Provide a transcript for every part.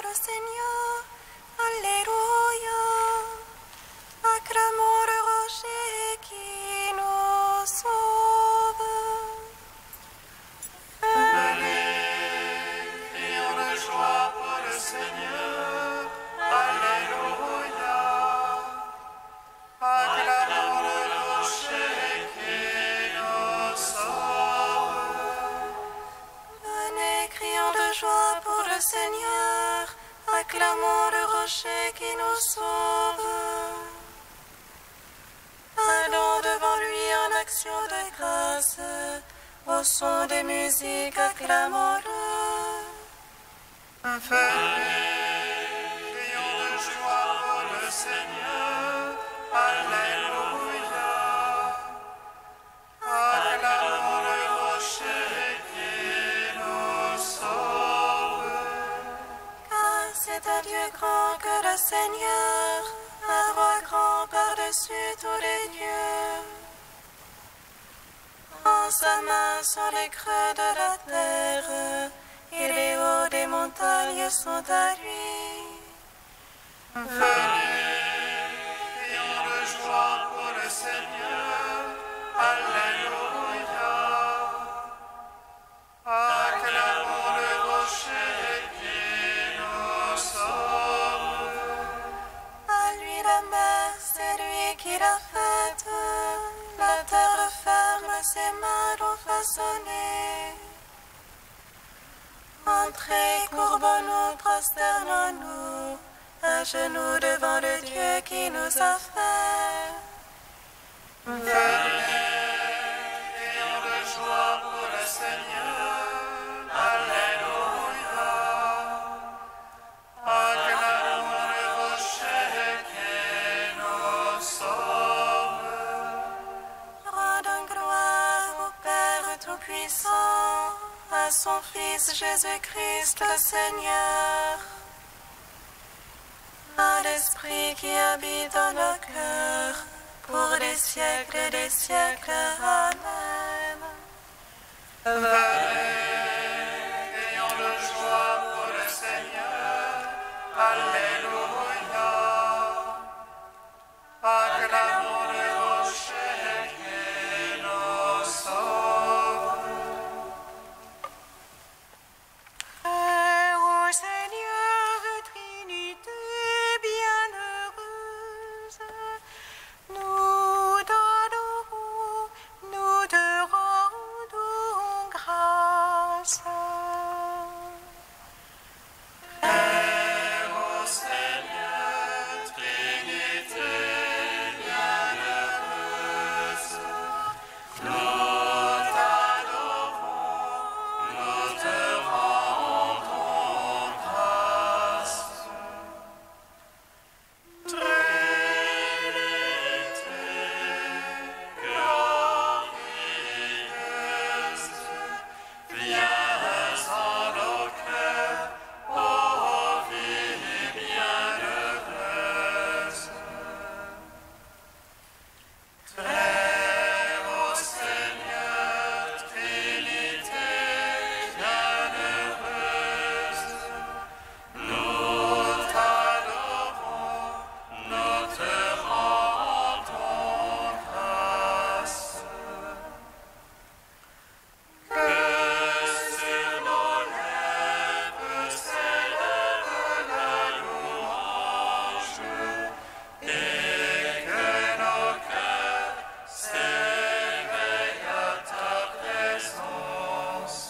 le Seigneur. Alléluia. Acclamons le rocher qui nous sauve. Venez, crions de joie pour le Seigneur. Alléluia. Acclamons le rocher qui nous sauve. Venez, crions de joie pour le Seigneur. Acclamons le rocher qui nous sauve. Allons devant lui en action de grâce. Au son des musiques, acclamons-le. Venez, crions de joie pour le Seigneur. Alléluia. Acclamons le rocher qui nous sauve. Car c'est un Dieu grand que le Seigneur, un roi grand par-dessus tous les dieux. En sa main sont les creux de la terre, et les hauts des montagnes sont à lui. Venez, crions de joie pour le Seigneur. Alléluia. Acclamons le rocher qui nous sauve. À lui la mer, c'est lui qui l'a faite, la terre ferme, ses mains l'ont façonnée. Entrez, courbons-nous, prosternons-nous, à genoux devant le Dieu qui nous a fait. Venez, crions de joie pour le Seigneur. Alléluia. Acclamons le rocher qui nous sauve. Rendons gloire au Père Tout-Puissant, à son Fils Jésus-Christ le Seigneur, à l'Esprit qui habite dans nos cœurs, pour les siècles et des siècles. Amen. Venez, ayons de joie pour le Seigneur. Alléluia. Acclamons le rocher qui nous sauve. Frères au Seigneur, Trinité bienheureuse, nous t'adorons, nous te rendons grâce. Frères au Seigneur, Trinité bienheureuse, nous t'adorons, nous te rendons grâce. Trinité glorieuse, viens en nos cœurs, ô vie bienheureuse. Frères au Seigneur, Trinité bienheureuse, nous t'adorons, nous te rendons grâce. Que sur nos lèvres s'élève la louange, et que nos cœurs s'éveillent à ta présence.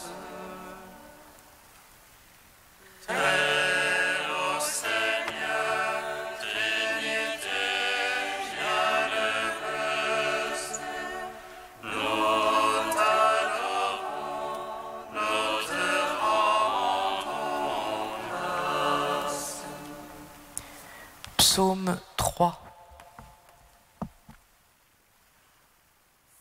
Frères au Seigneur, Trinité bienheureuse, nous t'adorons, nous te rendons grâce. Psaume 3.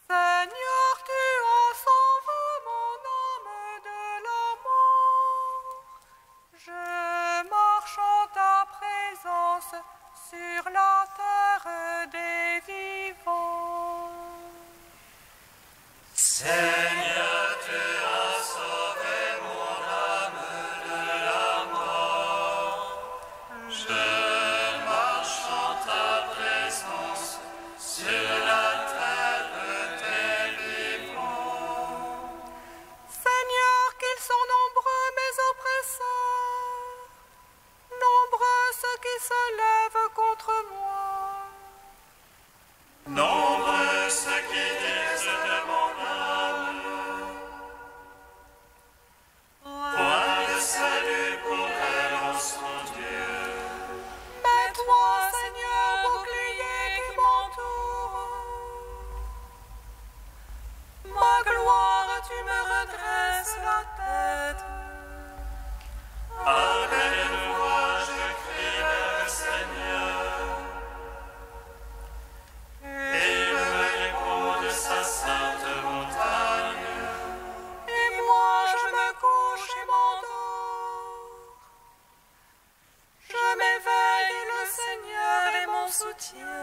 Seigneur, tu en sauves mon âme de la mort. Je marche en ta présence sur la terre des vivants. Seigneur, tu as sauvé mon âme de la mort. se lèvent contre moi. Nombreux ceux qui disent de mon âme, point de salut pour elle en son Dieu. Mais toi, Seigneur, bouclier qui m'entoure, ma gloire, tu me redresses la tête. Avec voix, je crie vers le Seigneur, et il me répond de sa sainte montagne. Et moi, je me couche et m'endors. Je m'éveille et le Seigneur est mon soutien.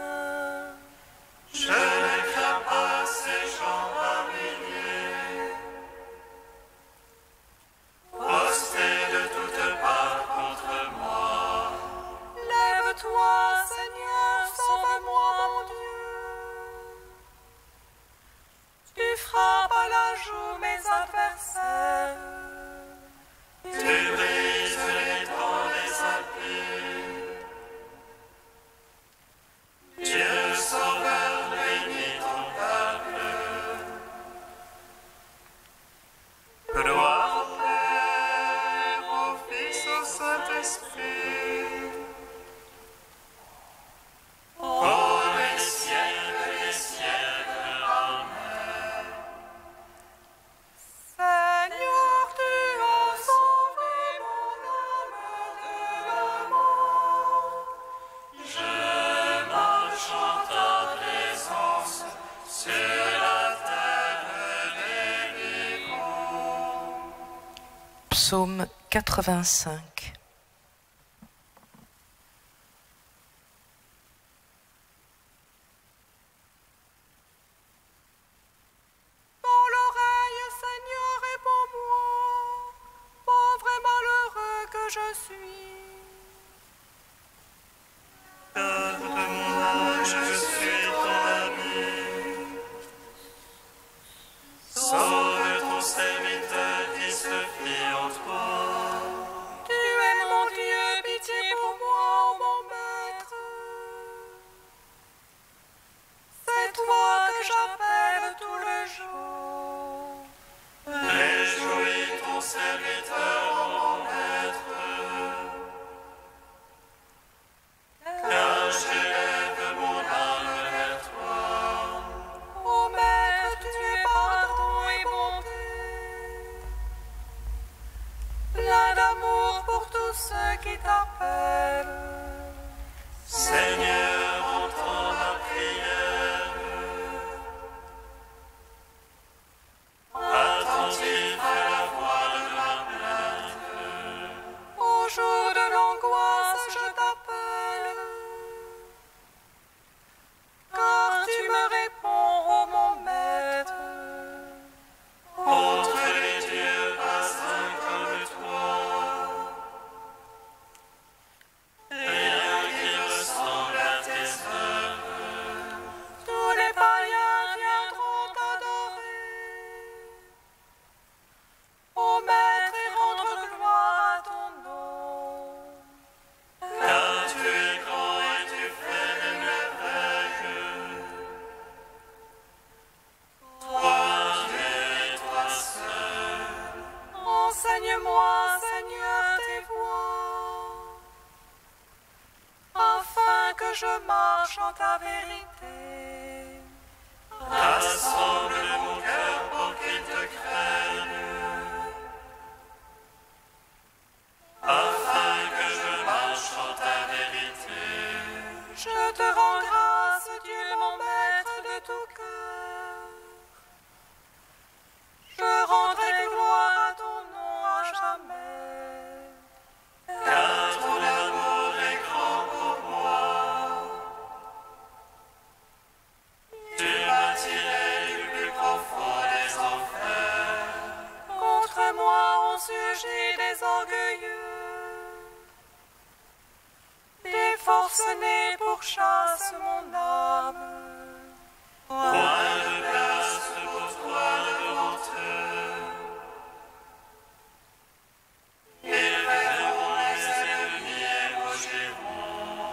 Je ne crains pas ces gens par milliers, postés de toutes parts contre moi. Lève-toi, Seigneur, sauve-moi, mon Dieu. Tu frappes à la joue mes adversaires. Tu brises les dents des impies. Dieu sauveur, bénis ton peuple. Gloire au Père, au Fils, au Saint-Esprit, pour les siècles des siècles. Amen. Seigneur, tu as sauvé mon âme de la mort. Je marche en ta présence sur la terre des vivants. Psaume 85. Dans l'oreille, Seigneur, réponds-moi, pauvre et malheureux que je suis. Garde mon âme, je suis ton ami. Sauve ton serviteur qui se fie en toi. Tu es mon Dieu, pitié pour moi, ô mon maître. C'est toi que j'appelle tout le jour. Réjouis ton serviteur, mon maître, car j'élève mon âme vers toi. Ô maître, tu es pardon et bonté, plein d'amour pour tous ceux qui t'appellent. Seigneur, entends ma prière. Attentif à la voix de ma plainte. Au jour de l'angoisse, je t'appelle, car tu me réponds, ô mon maître. Entre les dieux, pas un comme toi. Rien qui ressemble à tes œuvres. Tous les païens viendront t'adorer, ô maître, et rendre gloire à ton nom. Car tu es grand et tu fais des merveilles. Toi, Dieu et toi seul. Enseigne-moi, Seigneur, tes voies, afin que je marche en ta vérité. Rassemble mon cœur pour qu'il te craigne, afin que je marche en ta vérité. Je te rends grâce, Dieu, mon maître, de tout cœur. Je rendrai gloire à ton nom à jamais. Car ton amour est grand pour moi. Tu m'as tiré du plus profond des enfers. Contre moi on surgit des orgueilleux, des forcenés pourchassent mon âme. Point de place pour toi devant eux. Ils verront les ennemis et rougiront.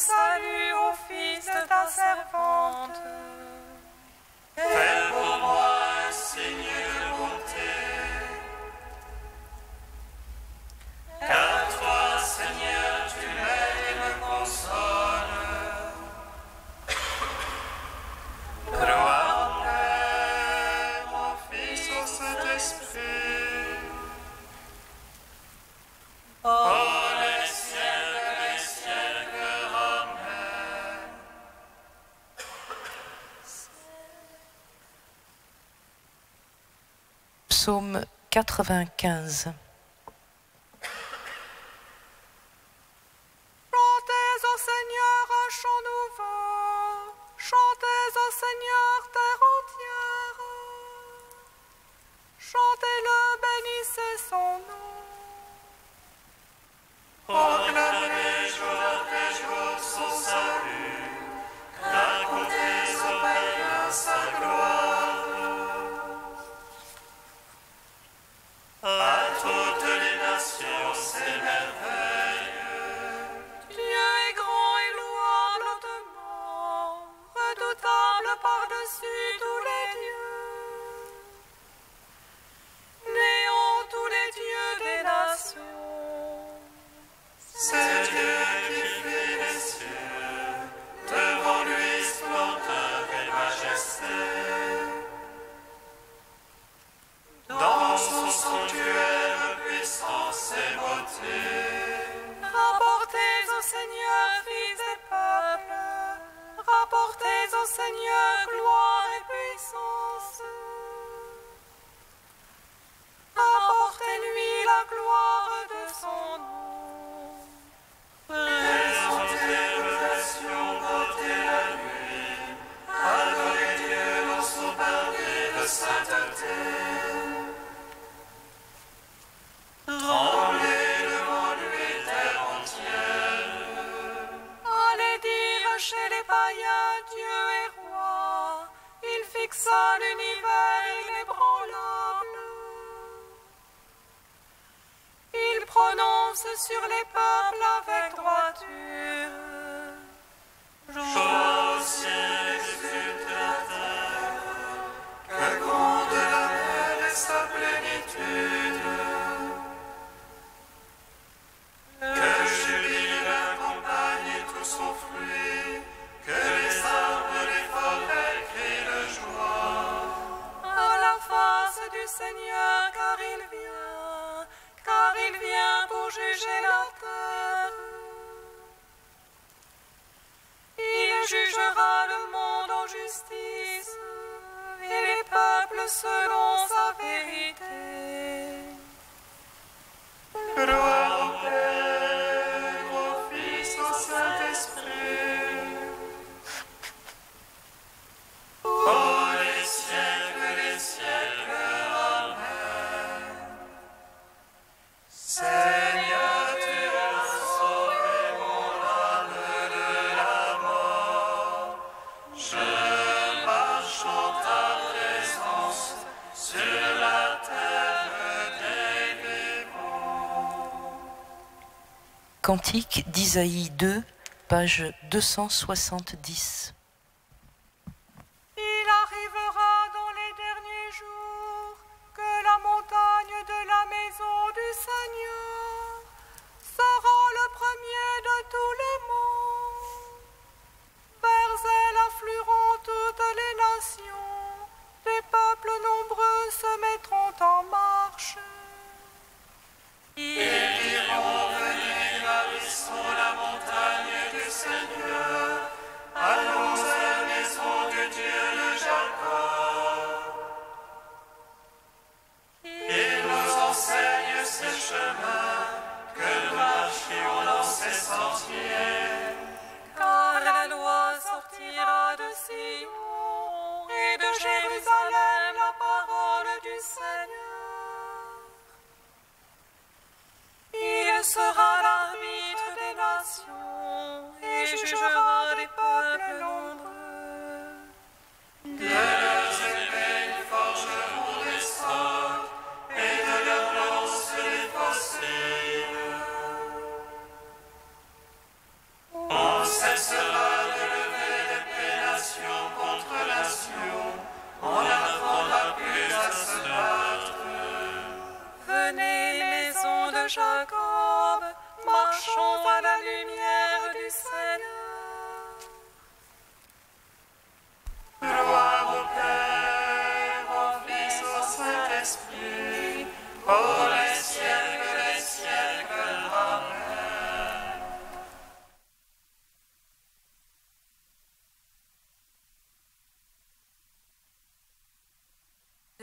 salut au fils de ta servante. Fais pour moi un signe de bonté. Car toi, Seigneur, tu m'aides et me consoles. Gloire au Père, au Fils, au Saint-Esprit. Oh, les siècles, Amen. Psaume 95. Chantez au Seigneur un chant nouveau. Chantez au Seigneur terre entière. Chantez-le, bénissez son nom. Proclamez jour après jour son salut, racontez aux païens sa gloire. À toutes les nations ses merveilles. Dieu est grand et louable hautement, redoutable par-dessus tous les dieux. Néant tous les dieux des nations. C'est Dieu qui fait les cieux, devant lui splendeur et majesté. Dans son sanctuaire puissance et beauté. Rapportez au Seigneur, fils des peuples, rapportez au Seigneur gloire et puissance. Rapportez-lui la gloire de son nom. Présentez l'ovation, portez la nuit, adorez Dieu dans son parvis de sainteté. Tremblez devant lui, terre entière. Allez dire chez les païens, Dieu est roi. Il fixa l'univers inébranlable. Il prononce sur les peuples avec droiture. Joie au ciel, exulte la terre, que gronde la mer et sa plénitude. Que jubile la campagne et tout son fruit, que les arbres, les forêts crient de joie. À la face du Seigneur, car il vient pour juger la terre. Il jugera le monde en justice et les peuples selon sa vérité. Gloire au Père, au Fils, au Saint-Esprit. Oh, les siècles, Amen. Seigneur, tu as sauvé mon âme de la mort. Je marche en ta présence sur la terre des vivants. Cantique d'Isaïe 2, page 270. Il arrivera dans les derniers jours que la montagne de la maison du Seigneur sera le premier de tout le monde. Vers elle afflueront toutes les nations, des peuples nombreux se mettront en marche. Ils diront, venez, gravissons la montagne du Seigneur, allons à la maison du Dieu de Jacob. Il nous enseigne ses chemins, que nous marchions dans ses sentiers. Car la loi sortira de Sion et de Jérusalem la parole du Seigneur. Il sera l'arbitre des nations et jugera des peuples nombreux. De leurs épées ils forgeront des stocks, et de leurs lances des fossiles. On sait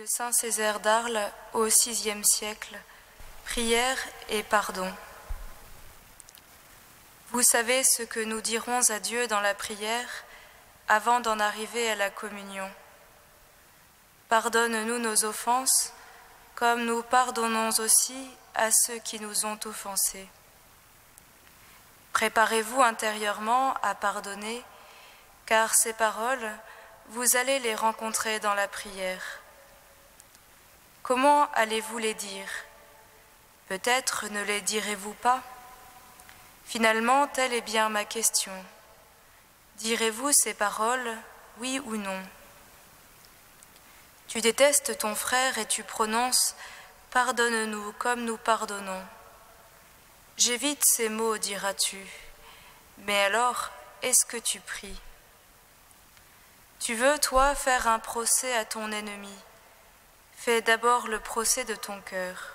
saint Césaire d'Arles au VIe siècle, prière et pardon. Vous savez ce que nous dirons à Dieu dans la prière avant d'en arriver à la communion. Pardonne-nous nos offenses, comme nous pardonnons aussi à ceux qui nous ont offensés. Préparez-vous intérieurement à pardonner, car ces paroles, vous allez les rencontrer dans la prière. Comment allez-vous les dire? Peut-être ne les direz-vous pas? Finalement, telle est bien ma question. Direz-vous ces paroles, oui ou non? Tu détestes ton frère et tu prononces « Pardonne-nous comme nous pardonnons ». J'évite ces mots, diras-tu. Mais alors, est-ce que tu pries? Tu veux, toi, faire un procès à ton ennemi. Fais d'abord le procès de ton cœur.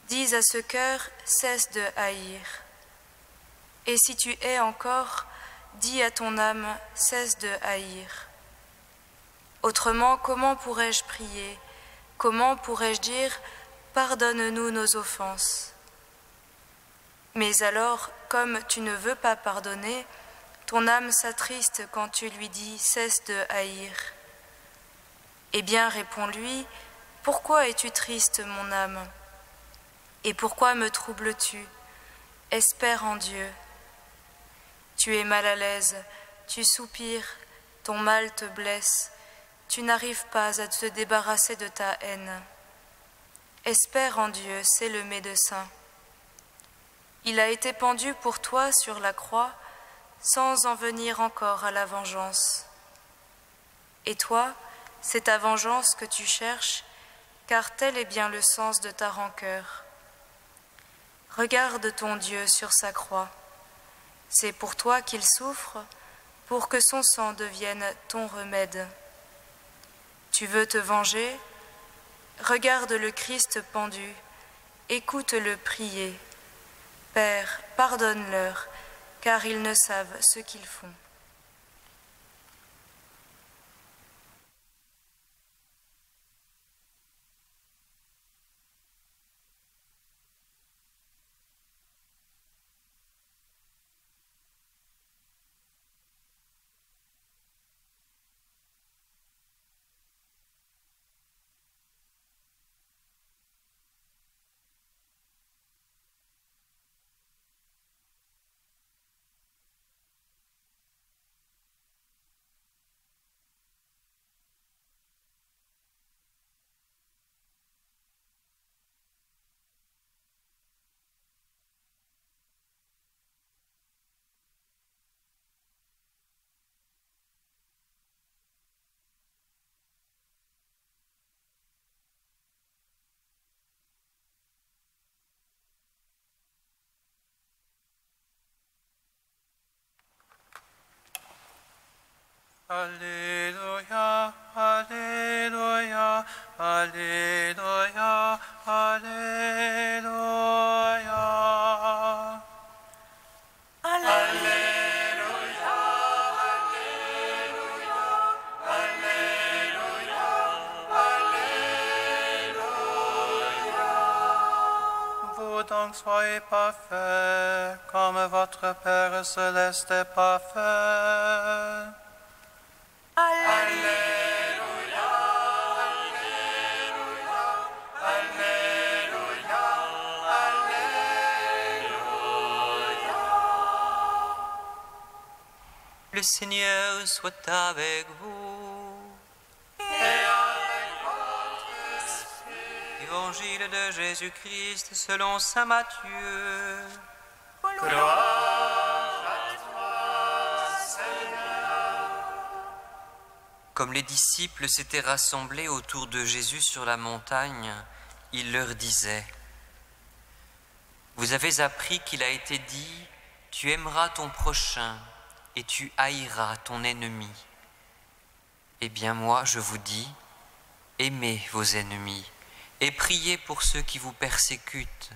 Dis à ce cœur, cesse de haïr. Et si tu hais encore, dis à ton âme, cesse de haïr. Autrement, comment pourrais-je prier? Comment pourrais-je dire, pardonne-nous nos offenses? Mais alors, comme tu ne veux pas pardonner, ton âme s'attriste quand tu lui dis, cesse de haïr. Eh bien, réponds-lui, pourquoi es-tu triste, mon âme? Et pourquoi me troubles-tu? Espère en Dieu. Tu es mal à l'aise, tu soupires, ton mal te blesse, tu n'arrives pas à te débarrasser de ta haine. Espère en Dieu, c'est le médecin. Il a été pendu pour toi sur la croix, sans en venir encore à la vengeance. Et toi, c'est ta vengeance que tu cherches, car tel est bien le sens de ta rancœur. Regarde ton Dieu sur sa croix. C'est pour toi qu'il souffre, pour que son sang devienne ton remède. Tu veux te venger? Regarde le Christ pendu, écoute-le prier. Père, pardonne-leur, car ils ne savent ce qu'ils font. Alléluia, Alléluia, Alléluia, Alléluia. Alléluia, Alléluia, Alléluia, Alléluia. Vous donc soyez parfaits, comme votre Père céleste est parfait. Alléluia, Alléluia, Alléluia, Alléluia. Le Seigneur soit avec vous. Et avec votre esprit. Évangile de Jésus-Christ selon saint Matthieu. Gloire à toi, Seigneur. Comme les disciples s'étaient rassemblés autour de Jésus sur la montagne, il leur disait: Vous avez appris qu'il a été dit, tu aimeras ton prochain et tu haïras ton ennemi. Eh bien moi, je vous dis, aimez vos ennemis et priez pour ceux qui vous persécutent,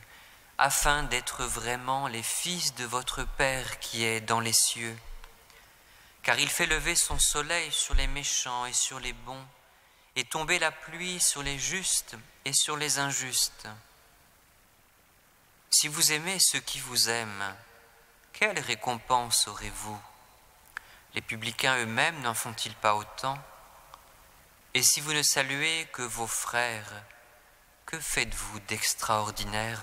afin d'être vraiment les fils de votre Père qui est dans les cieux. Car il fait lever son soleil sur les méchants et sur les bons, et tomber la pluie sur les justes et sur les injustes. Si vous aimez ceux qui vous aiment, quelle récompense aurez-vous? Les publicains eux-mêmes n'en font-ils pas autant? Et si vous ne saluez que vos frères, que faites-vous d'extraordinaire?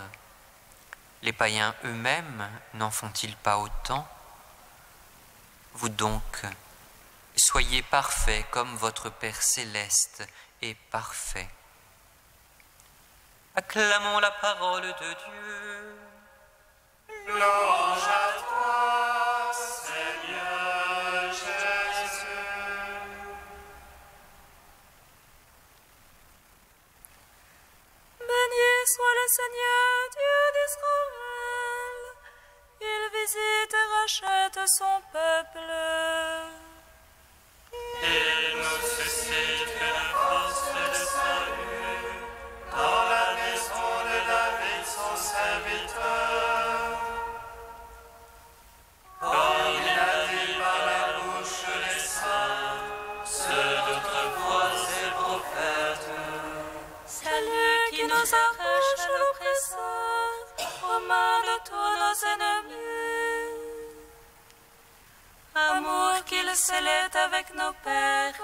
Les païens eux-mêmes n'en font-ils pas autant? Vous donc, soyez parfaits comme votre Père céleste est parfait. Acclamons la parole de Dieu. Louange à toi, Seigneur Jésus. Béni soit le Seigneur, Dieu d'Israël. Il visite et rachète son peuple. Il nous suscite une force de salut dans la maison de David, son serviteur. Comme il a dit par la bouche des saints, ceux d'autrefois et prophètes. C'est lui qui nous arrache à l'oppresseur, aux mains de tous nos ennemis. Amour qu'il scellait avec nos pères,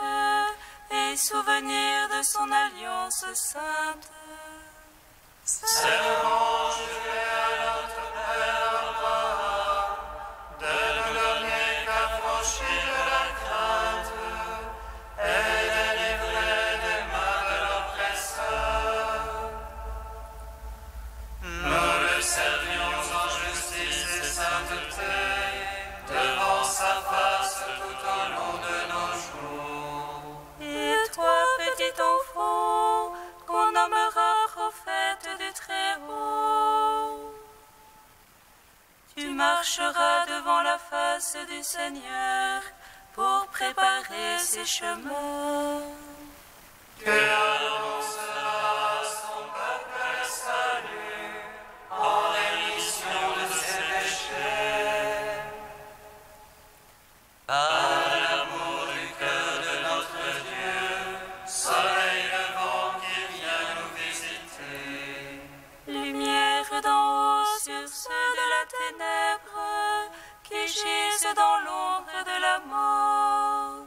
et souvenir de son alliance sainte. Serment juré à notre Père Abraham, de nous donner qu'affranchis de la crainte et délivrés des mains de l'oppresseur. Nous le servions en justice et sainteté, devant sa face tout au long de nos jours. Et toi, petit enfant, qu'on nommera prophète du Très-Haut, tu marcheras devant la face du Seigneur pour préparer ses chemins. Que annoncera son peuple le salut en rémission de ses péchés. Par l'amour du cœur de notre Dieu, soleil levant qui vient nous visiter. Lumière d'en haut sur ceux de la ténèbre qui gisent dans l'ombre de la mort.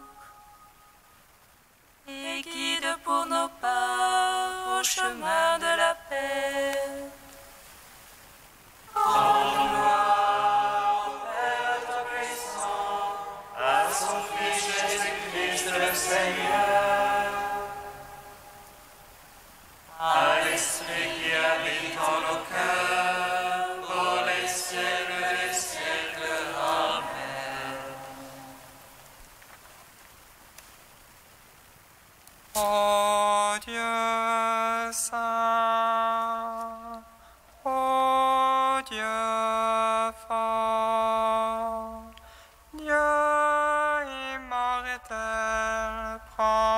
Et guide pour nos pas au chemin de la paix. À son Fils Jésus-Christ le Seigneur, à l'Esprit qui habite en nos cœurs, pour les siècles des siècles. Amen. Ô Dieu saint, ô Dieu fort, Dieu immortel, prends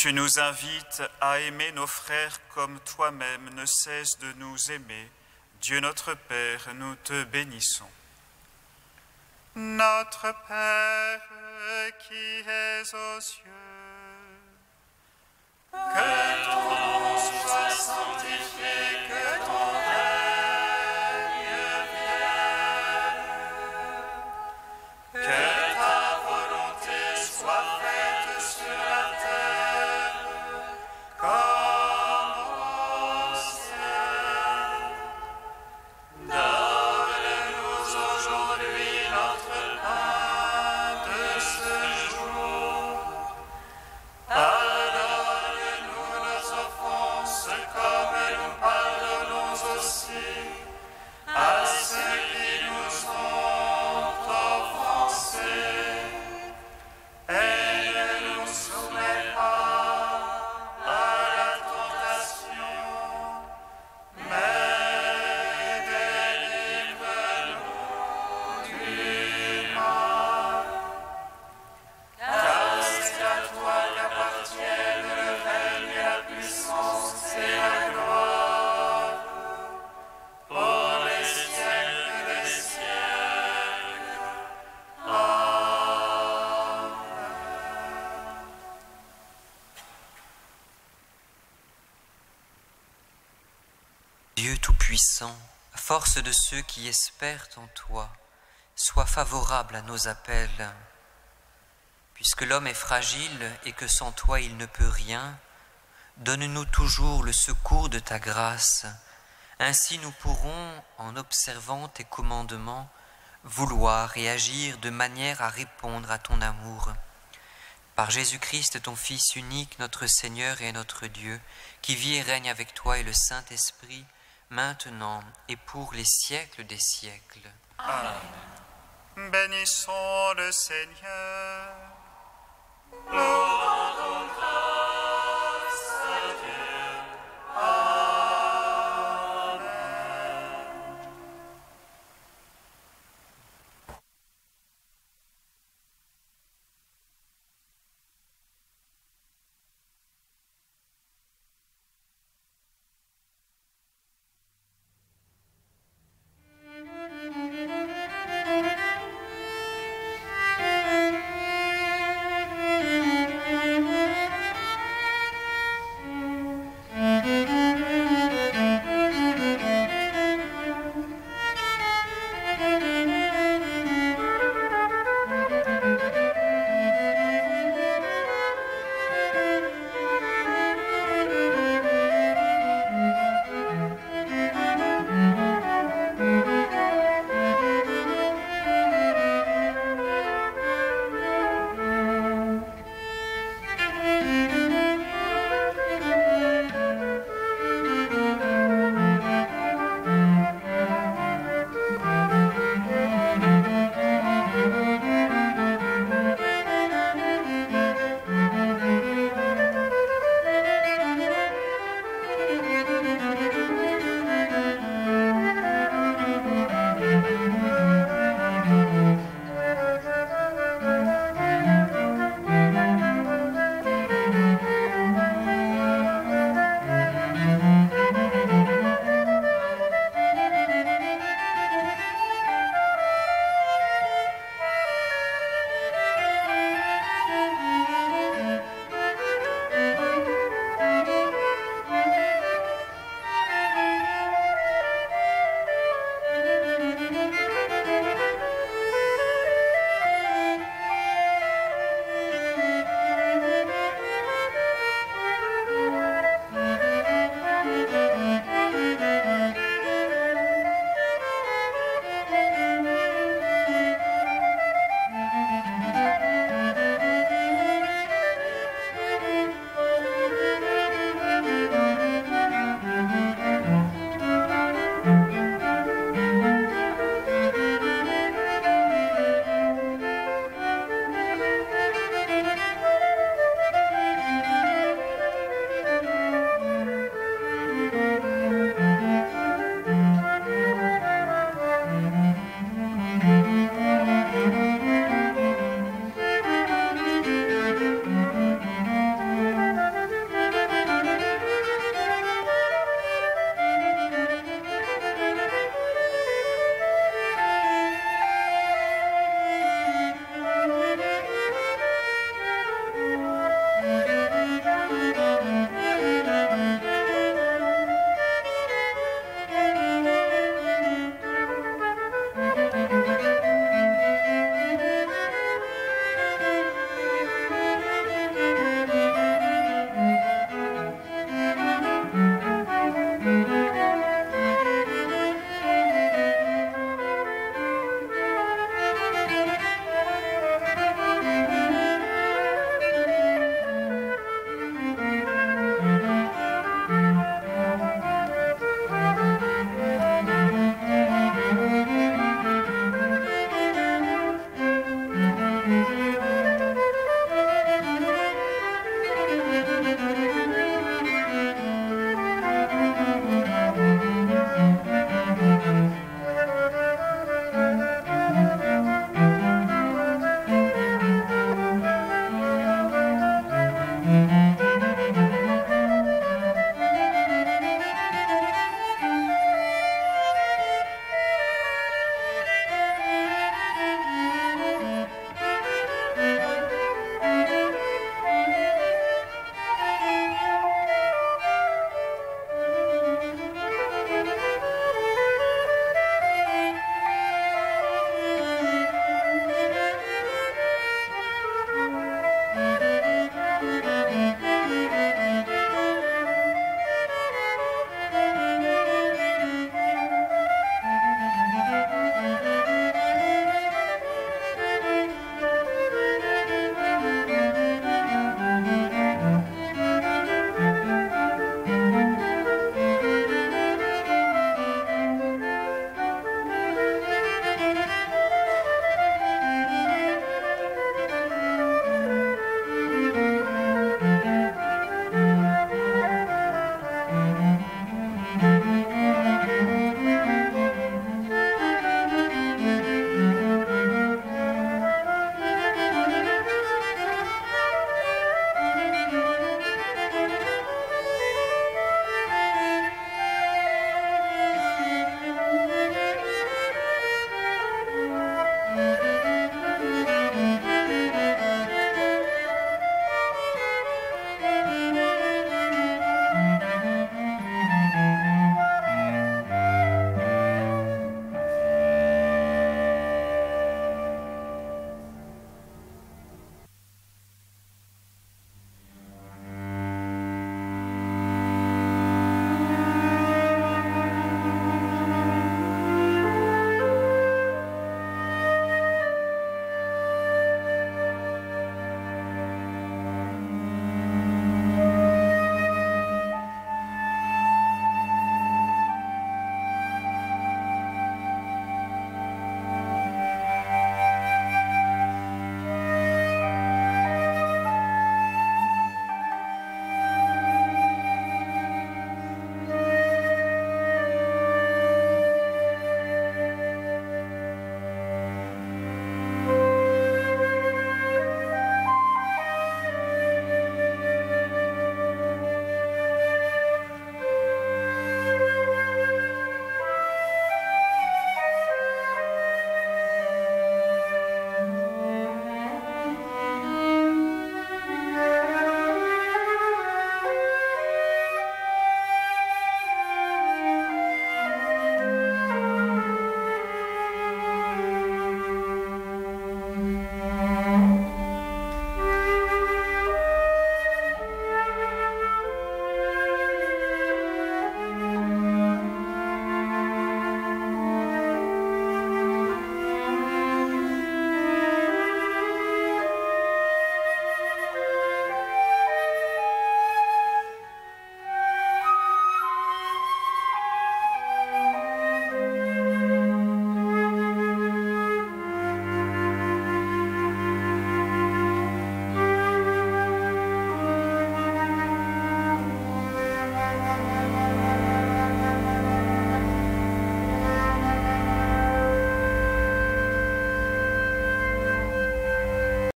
Tu nous invites à aimer nos frères comme toi-même ne cesse de nous aimer. Dieu notre Père, nous te bénissons. Notre Père qui es aux cieux, que ton nom soit sanctifié, que ton règne vienne, que ta volonté soit faite sur la terre comme au ciel. Donne-nous aujourd'hui notre pain de ce jour. Pardonne-nous nos offenses comme nous pardonnons aussi à ceux qui nous ont offensés. Et ne nous soumets pas à la tentation, mais délivre-nous du mal. Car c'est à toi qu'appartiennent le règne et la puissance et la gloire pour les siècles des siècles. Amen. Dieu Tout-Puissant, force de ceux qui espèrent en toi, sois favorable à nos appels. Puisque l'homme est fragile et que sans toi il ne peut rien, donne-nous toujours le secours de ta grâce. Ainsi nous pourrons, en observant tes commandements, vouloir et agir de manière à répondre à ton amour. Par Jésus-Christ, ton Fils unique, notre Seigneur et notre Dieu, qui vit et règne avec toi et le Saint-Esprit, maintenant et pour les siècles des siècles. Bénissons le Seigneur. Louons